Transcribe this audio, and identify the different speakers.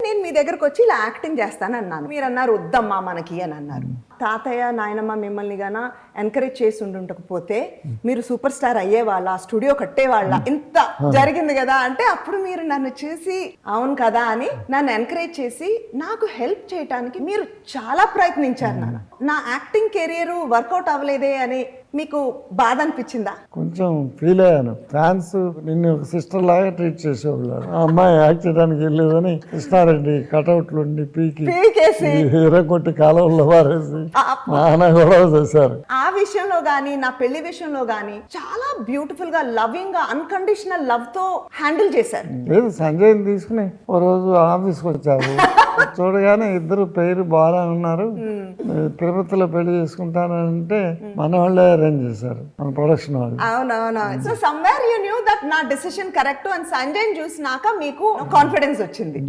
Speaker 1: నేను మీ దగ్గరకు వచ్చి ఇలా యాక్టింగ్ చేస్తాను అన్నాను. మీరు అన్నారు వద్దమ్మా మనకి అని అన్నారు. తాతయ్య నాయనమ్మ మిమ్మల్ని గాన ఎంకరేజ్ చేసి ఉండకపోతే మీరు సూపర్ స్టార్ అయ్యేవాళ్ళ, స్టూడియో కట్టేవాళ్ళ, ఇంత జరిగింది కదా అంటే అప్పుడు మీరు నన్ను చూసి అవును కదా అని నన్ను ఎంకరేజ్ చేసి నాకు హెల్ప్ చేయడానికి మీరు చాలా ప్రయత్నించారు. నా యాక్టింగ్ కెరియర్ వర్కౌట్ అవ్వలేదే అని మీకు బాధ అనిపించిందా?
Speaker 2: కొంచెం ఫీల్ అయ్యాను. ఫ్యాన్స్ నిన్ను ఒక సిస్టర్ లాగా ట్రీట్ చేసేవాళ్ళు. ఆ అమ్మాయి యాక్ట్ చేయడానికి వెళ్ళేదని కృష్ణారెడ్డి కటౌట్లు ఉండి
Speaker 1: పీకేసి
Speaker 2: ఎర్రగొట్టి కాలంలో వారేసి నాన్న గొడవ చేశారు.
Speaker 1: ఆ విషయంలో గానీ నా పెళ్లి విషయంలో గానీ చాలా బ్యూటిఫుల్ గా లవింగ్ గా అన్కండిషనల్ లవ్ తో హ్యాండిల్ చేశారు.
Speaker 2: లేదు, సంజయ్ని తీసుకుని ఓ రోజు ఆఫీస్కి వచ్చారు. చూడగానే ఇద్దరు పేరు బాగా ఉన్నారు, తిరుపతిలో పెళ్లి చేసుకుంటానంటే మన వాళ్ళే అరేంజ్ చేశారు, మన ప్రొడక్షన్ వాళ్ళు.
Speaker 1: అవునవును. So somewhere you knew that నా డెసిషన్ కరెక్ట్ అని సంజయ్ చూసినాక మీకు కాన్ఫిడెన్స్ వచ్చింది.